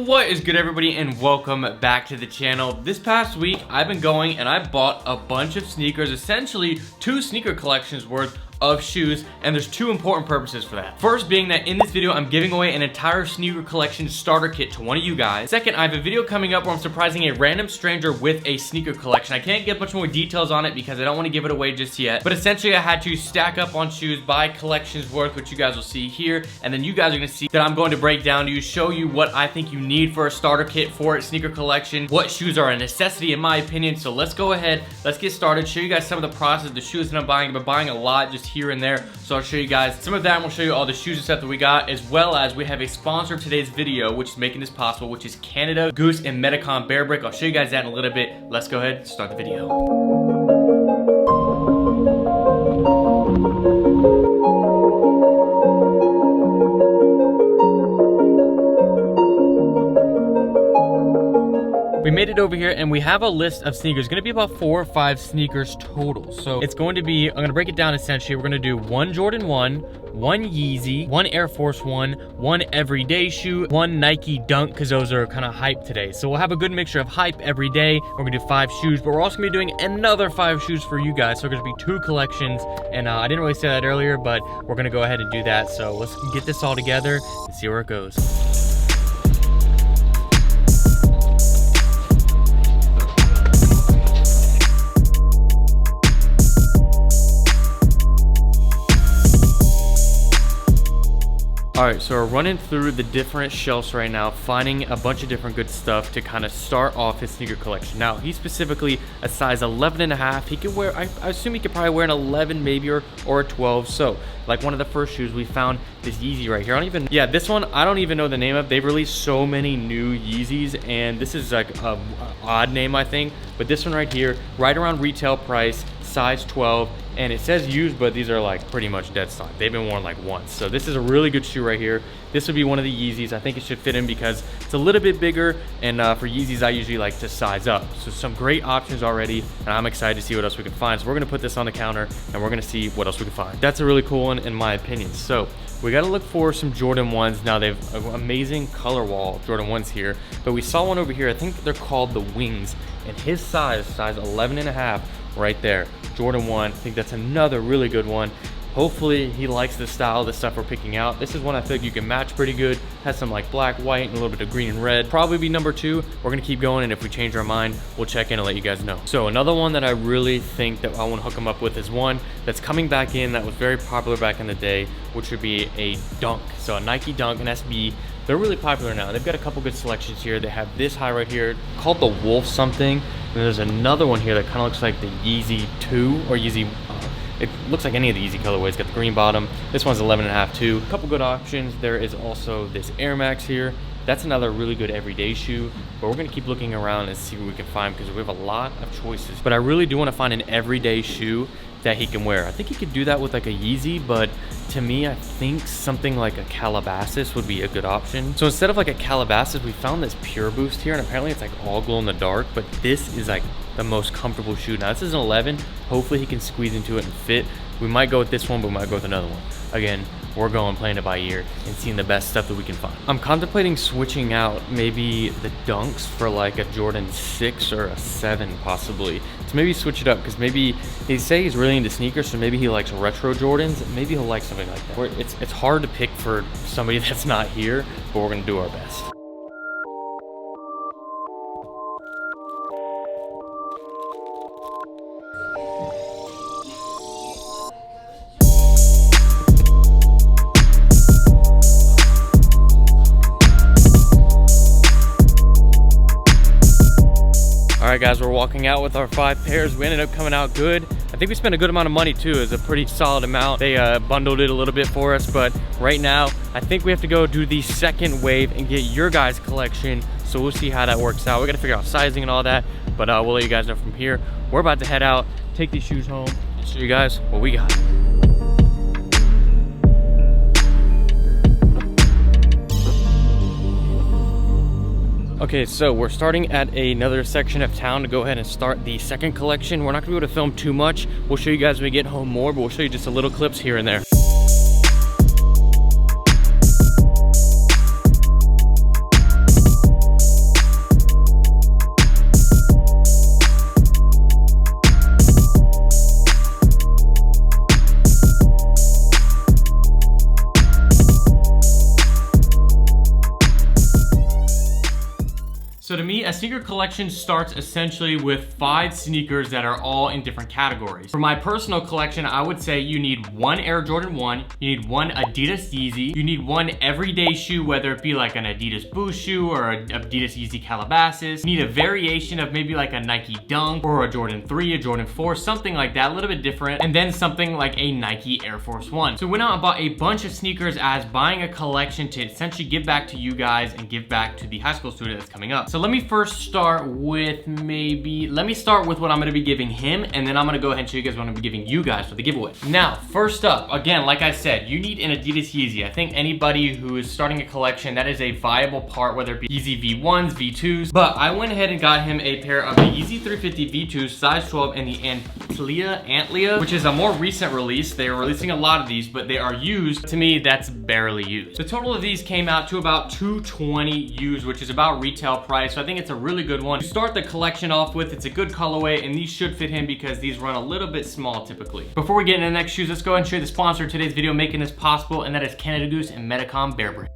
What is good, everybody, and welcome back to the channel. This past week I've been going and I bought a bunch of sneakers, essentially 2 sneaker collections worth of shoes, and there's 2 important purposes for that. First being that in this video I'm giving away an entire sneaker collection starter kit to one of you guys. Second, I have a video coming up where I'm surprising a random stranger with a sneaker collection. I can't get much more details on it because I don't want to give it away just yet, but essentially I had to stack up on shoes, buy collections worth, which you guys will see here, and then you guys are going to see that I'm going to break down to you, show you what I think you need for a starter kit for a sneaker collection, what shoes are a necessity in my opinion. So let's go ahead, let's get started, show you guys some of the process, the shoes that I'm buying. I've been buying a lot just here and there, so I'll show you guys some of that, and we'll show you all the shoes and stuff that we got, as well as we have a sponsor of today's video which is making this possible, which is Canada Goose and Metacom BearBrick. I'll show you guys that in a little bit. Let's go ahead and start the video. We made it over here and we have a list of sneakers. Gonna be about 4 or 5 sneakers total. So it's going to be, I'm gonna break it down essentially. We're gonna do 1 Jordan 1, 1 Yeezy, 1 Air Force 1, 1 everyday shoe, 1 Nike Dunk, because those are kind of hype today. So we'll have a good mixture of hype every day. We're gonna do 5 shoes, but we're also gonna be doing another 5 shoes for you guys. So there's gonna be 2 collections. And I didn't really say that earlier, but we're gonna go ahead and do that. So let's get this all together and see where it goes. Alright, so we're running through the different shelves right now, finding a bunch of different good stuff to kind of start off his sneaker collection. Now, he's specifically a size 11.5. He could wear, I assume he could probably wear an 11 maybe, or a 12. So, like one of the first shoes, we found this Yeezy right here. This one, I don't even know the name of. They've released so many new Yeezys, and this is like a odd name, I think. But this one right here, right around retail price, size 12. And it says used, but these are like pretty much dead stock. They've been worn like once. So this is a really good shoe right here. This would be one of the Yeezys. I think it should fit in because it's a little bit bigger, and for Yeezys I usually like to size up. So some great options already, and I'm excited to see what else we can find. So we're gonna put this on the counter and we're gonna see what else we can find. That's a really cool one in my opinion. So we gotta look for some Jordan 1s. Now they have an amazing color wall of Jordan 1s here, but we saw one over here. I think they're called the Wings, and his size 11.5 right there. Jordan 1, I think that's another really good one. Hopefully he likes the style of the stuff we're picking out. This is one I think you can match pretty good. Has some like black, white, and a little bit of green and red. Probably be number 2. We're gonna keep going, and if we change our mind, we'll check in and let you guys know. So another one that I really think that I wanna hook him up with is one that's coming back in that was very popular back in the day, which would be a Dunk. So a Nike Dunk, an SB. They're really popular now. They've got a couple good selections here. They have this high right here called the Wolf something. And there's another one here that kind of looks like the Yeezy 2 or Yeezy. It looks like any of the Yeezy colorways. Got the green bottom. This one's 11.5 too. A couple good options. There is also this Air Max here. That's another really good everyday shoe, but we're gonna keep looking around and see what we can find because we have a lot of choices. But I really do want to find an everyday shoe that he can wear. I think he could do that with like a Yeezy, but to me, I think something like a Calabasas would be a good option. So instead of like a Calabasas, we found this Pure Boost here, and apparently it's like all glow in the dark, but this is like the most comfortable shoe. Now this is an 11. Hopefully he can squeeze into it and fit. We might go with this one, but we might go with another one. Again, we're going playing it by ear and seeing the best stuff that we can find. I'm contemplating switching out maybe the Dunks for like a Jordan 6 or a 7 possibly. To maybe switch it up, because maybe they say he's really into sneakers, so maybe he likes retro Jordans. Maybe he'll like something like that. It's hard to pick for somebody that's not here, but we're gonna do our best. Alright guys, we're walking out with our 5 pairs. We ended up coming out good. I think we spent a good amount of money too. It's a pretty solid amount. They bundled it a little bit for us, but right now I think we have to go do the second wave and get your guys' collection. So we'll see how that works out. We gotta figure out sizing and all that, but we'll let you guys know from here. We're about to head out, take these shoes home, and show you guys what we got. Okay, so we're starting at another section of town to go ahead and start the second collection. We're not gonna be able to film too much. We'll show you guys when we get home more, but we'll show you just a little clips here and there. So to me, a sneaker collection starts essentially with 5 sneakers that are all in different categories. For my personal collection, I would say you need one Air Jordan 1, you need one Adidas Yeezy, you need one everyday shoe, whether it be like an Adidas Boost shoe or an Adidas Yeezy Calabasas. You need a variation of maybe like a Nike Dunk or a Jordan 3, a Jordan 4, something like that, a little bit different. And then something like a Nike Air Force 1. So we went out and bought a bunch of sneakers as buying a collection to essentially give back to you guys and give back to the high school student that's coming up. So let me first start with what I'm gonna be giving him, and then I'm gonna go ahead and show you guys what I'm gonna be giving you guys for the giveaway. Now, first up, again, like I said, you need an Adidas Yeezy. I think anybody who is starting a collection, that is a viable part, whether it be Yeezy V1s, V2s, but I went ahead and got him a pair of the Yeezy 350 V2s, size 12, and the Antlia, which is a more recent release. They are releasing a lot of these, but they are used. To me, that's barely used. The total of these came out to about $220 used, which is about retail price, so I think it's a really good one to start the collection off with. It's a good colorway, and these should fit him because these run a little bit small typically. Before we get into the next shoes, let's go ahead and show you the sponsor of today's video making this possible, and that is Canada Goose and Medicom BearBrick.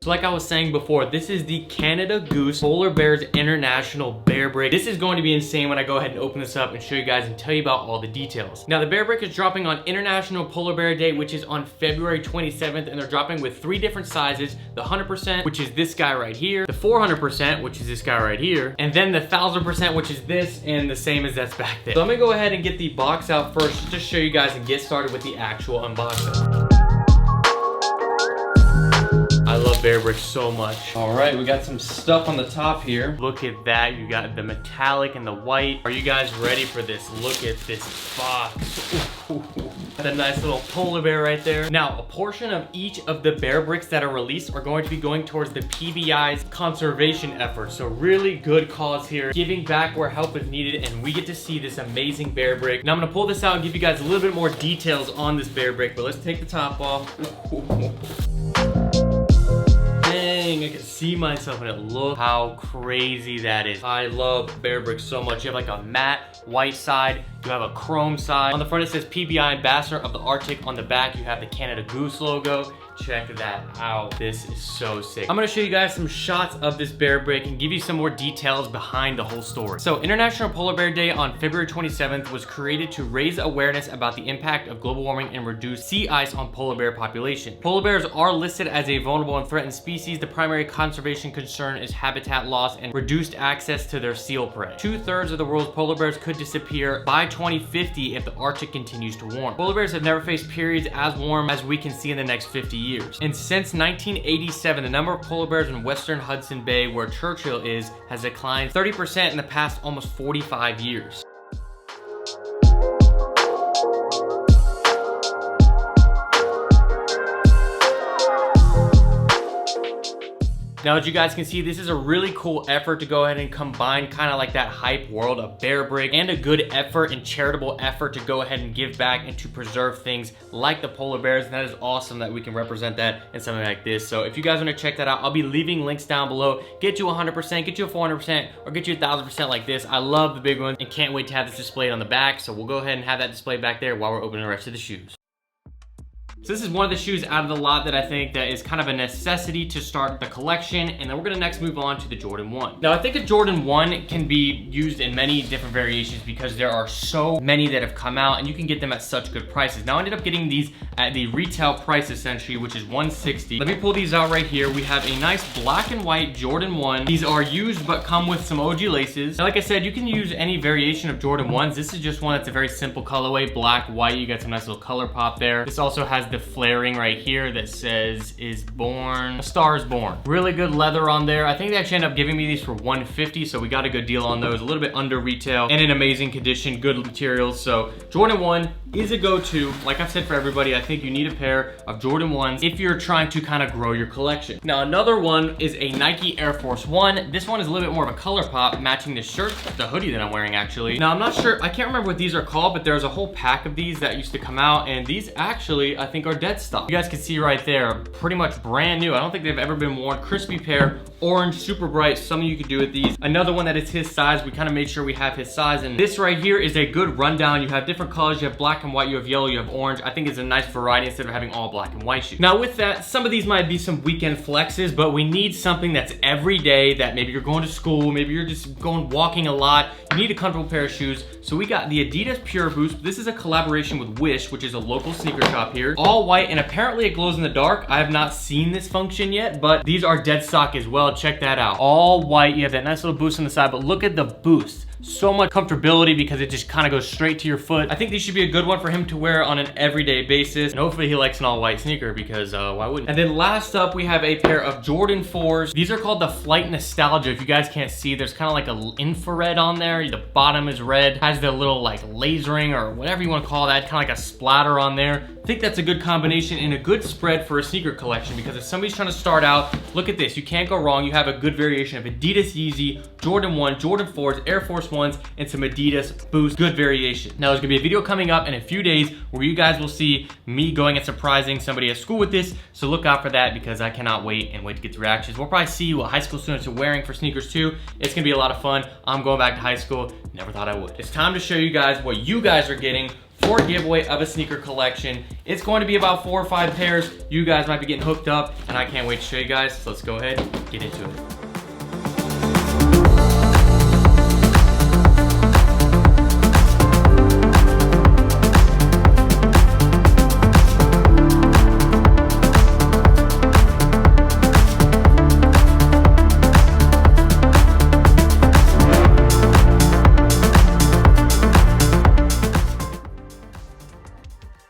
So like I was saying before, this is the Canada Goose Polar Bears International BearBrick. This is going to be insane when I go ahead and open this up and show you guys and tell you about all the details. Now the BearBrick is dropping on International Polar Bear Day, which is on February 27th, and they're dropping with 3 different sizes: the 100%, which is this guy right here, the 400%, which is this guy right here, and then the 1000%, which is this, and the same as that's back there. So I'm gonna go ahead and get the box out first just to show you guys and get started with the actual unboxing. I love BearBrick so much. All right, we got some stuff on the top here. Look at that, you got the metallic and the white. Are you guys ready for this? Look at this box. A nice little polar bear right there. Now, a portion of each of the BearBricks that are released are going to be going towards the PBI's conservation efforts. So really good cause here, giving back where help is needed, and we get to see this amazing BearBrick. Now I'm gonna pull this out and give you guys a little bit more details on this BearBrick, but let's take the top off. Dang, I can see myself in it. Look how crazy that is. I love BearBrick so much. You have like a matte white side, you have a chrome side. On the front it says PBI Ambassador of the Arctic. On the back you have the Canada Goose logo. Check that out. This is so sick. I'm gonna show you guys some shots of this BearBrick and give you some more details behind the whole story. So International Polar Bear Day on February 27th was created to raise awareness about the impact of global warming and reduce sea ice on polar bear population. Polar bears are listed as a vulnerable and threatened species. The primary conservation concern is habitat loss and reduced access to their seal prey. 2/3 of the world's polar bears could disappear by 2050 if the Arctic continues to warm. Polar bears have never faced periods as warm as we can see in the next 50 years. And since 1987, the number of polar bears in western Hudson Bay, where Churchill is, has declined 30% in the past almost 45 years. Now, as you guys can see, this is a really cool effort to go ahead and combine kind of like that hype world of BearBrick and a good effort and charitable effort to go ahead and give back and to preserve things like the polar bears. And that is awesome that we can represent that in something like this. So if you guys want to check that out, I'll be leaving links down below. Get you 100%, get you a 400%, or get you 1000% like this. I love the big ones and can't wait to have this displayed on the back. So we'll go ahead and have that displayed back there while we're opening the rest of the shoes. So this is one of the shoes out of the lot that I think that is kind of a necessity to start the collection, and then we're gonna next move on to the Jordan 1. Now I think a Jordan 1 can be used in many different variations because there are so many that have come out and you can get them at such good prices. Now I ended up getting these at the retail price essentially, which is $160. Let me pull these out right here. We have a nice black and white Jordan 1. These are used but come with some OG laces. Now, like I said, you can use any variation of Jordan 1s. This is just one that's a very simple colorway, black, white. You got some nice little color pop there. This also has the flaring right here that says is born, a star is born. Really good leather on there. I think they actually ended up giving me these for $150, so we got a good deal on those. A little bit under retail and in amazing condition, good materials. So Jordan 1 is a go-to. Like I've said for everybody, I think you need a pair of Jordan 1s if you're trying to kind of grow your collection. Now another one is a Nike Air Force 1. This one is a little bit more of a color pop, matching the shirt, the hoodie that I'm wearing actually. Now I'm not sure, I can't remember what these are called, but there's a whole pack of these that used to come out, and these actually I think think are dead stock. You guys can see right there, pretty much brand new. I don't think they've ever been worn. Crispy pair, orange, super bright. Something you could do with these. Another one that is his size. We kind of made sure we have his size. And this right here is a good rundown. You have different colors. You have black and white, you have yellow, you have orange. I think it's a nice variety instead of having all black and white shoes. Now with that, some of these might be some weekend flexes, but we need something that's every day, that maybe you're going to school, maybe you're just going walking a lot. You need a comfortable pair of shoes. So we got the Adidas Pure Boost. This is a collaboration with Wish, which is a local sneaker shop here. All white, and apparently it glows in the dark. I have not seen this function yet, but these are dead stock as well. Check that out. All white, you have that nice little boost on the side, but look at the boost. So much comfortability because it just kind of goes straight to your foot. I think these should be a good one for him to wear on an everyday basis. And hopefully he likes an all white sneaker because why wouldn't? And then last up, we have a pair of Jordan 4s. These are called the Flight Nostalgia. If you guys can't see, there's kind of like an infrared on there. The bottom is red, has the little like lasering or whatever you want to call that, kind of like a splatter on there. I think that's a good combination and a good spread for a sneaker collection because if somebody's trying to start out, look at this. You can't go wrong. You have a good variation of Adidas Yeezy, Jordan 1, Jordan 4s, Air Force 1s, and some Adidas Boost. Good variation. Now there's gonna be a video coming up in a few days where you guys will see me going and surprising somebody at school with this. So look out for that because I cannot wait to get the reactions. We'll probably see what high school students are wearing for sneakers too. It's gonna be a lot of fun. I'm going back to high school. Never thought I would. It's time to show you guys what you guys are getting for a giveaway of a sneaker collection. It's going to be about 4 or 5 pairs. You guys might be getting hooked up and I can't wait to show you guys. So let's go ahead and get into it.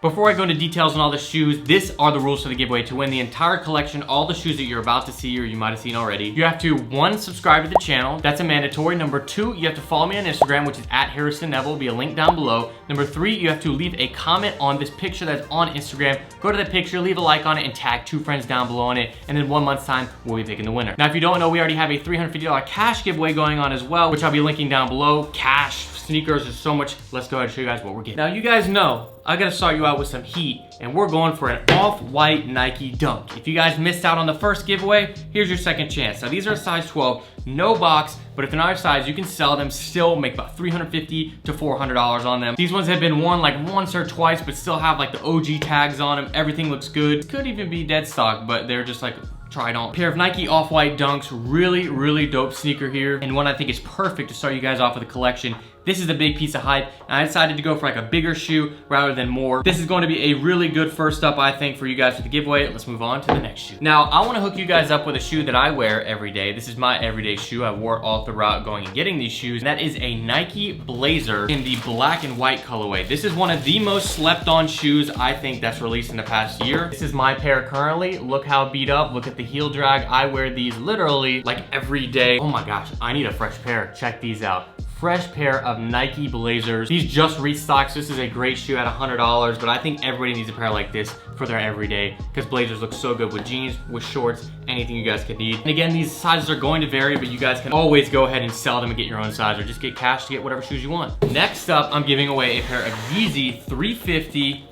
Before I go into details on all the shoes, these are the rules for the giveaway. To win the entire collection, all the shoes that you're about to see or you might have seen already, you have to, 1, subscribe to the channel. That's a mandatory. Number 2, you have to follow me on Instagram, which is at harrisonnevel. Will be a link down below. Number 3, you have to leave a comment on this picture that's on Instagram. Go to the picture, leave a like on it, and tag 2 friends down below on it. And then 1 month's time, we'll be picking the winner. Now, if you don't know, we already have a $350 cash giveaway going on as well, which I'll be linking down below. Cash, sneakers, there's so much. Let's go ahead and show you guys what we're getting. Now, you guys know I gotta start you out with some heat, and we're going for an off-white Nike Dunk. If you guys missed out on the first giveaway, here's your second chance. Now these are a size 12, no box, but if they're not your size, you can sell them, still make about $350 to $400 on them. These ones have been worn like once or twice, but still have like the OG tags on them. Everything looks good. Could even be dead stock, but they're just like tried on. Pair of Nike off-white Dunks, really dope sneaker here, and one I think is perfect to start you guys off with a collection. This is a big piece of hype, and I decided to go for like a bigger shoe rather than more. This is going to be a really good first up, I think, for you guys for the giveaway. Let's move on to the next shoe. Now, I want to hook you guys up with a shoe that I wear every day. This is my everyday shoe. I wore it all throughout going and getting these shoes, and that is a Nike Blazer in the black and white colorway. This is one of the most slept on shoes I think that's released in the past year. This is my pair currently. Look how beat up. Look at the heel drag. I wear these literally like every day. Oh my gosh, I need a fresh pair. Check these out. Fresh pair of Nike Blazers. These just restocked, so this is a great shoe at $100, but I think everybody needs a pair like this for their everyday because Blazers look so good with jeans, with shorts, anything you guys could need. And again, these sizes are going to vary, but you guys can always go ahead and sell them and get your own size or just get cash to get whatever shoes you want. Next up, I'm giving away a pair of Yeezy 350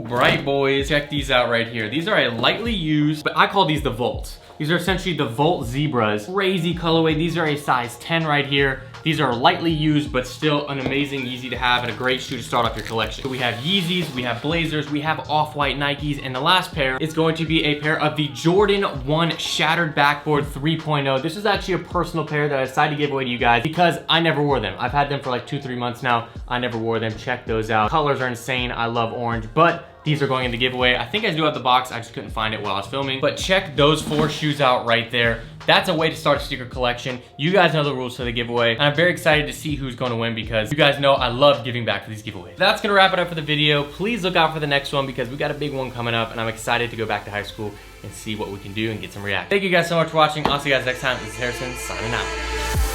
bright boys. Check these out right here. These are a lightly used, but I call these the Volts. These are essentially the Volt Zebras. Crazy colorway. These are a size 10 right here. These are lightly used, but still an amazing Yeezy to have and a great shoe to start off your collection. So we have Yeezys, we have Blazers, we have off-white Nikes, and the last pair is going to be a pair of the Jordan 1 Shattered Backboard 3.0. This is actually a personal pair that I decided to give away to you guys because I never wore them. I've had them for like 2-3 months now. I never wore them. Check those out. Colors are insane. I love orange, but these are going in the giveaway. I think I do have the box. I just couldn't find it while I was filming. But check those 4 shoes out right there. That's a way to start a sneaker collection. You guys know the rules for the giveaway. And I'm very excited to see who's going to win because you guys know I love giving back for these giveaways. That's going to wrap it up for the video. Please look out for the next one because we got a big one coming up and I'm excited to go back to high school and see what we can do and get some reaction. Thank you guys so much for watching. I'll see you guys next time. This is Harrison signing out.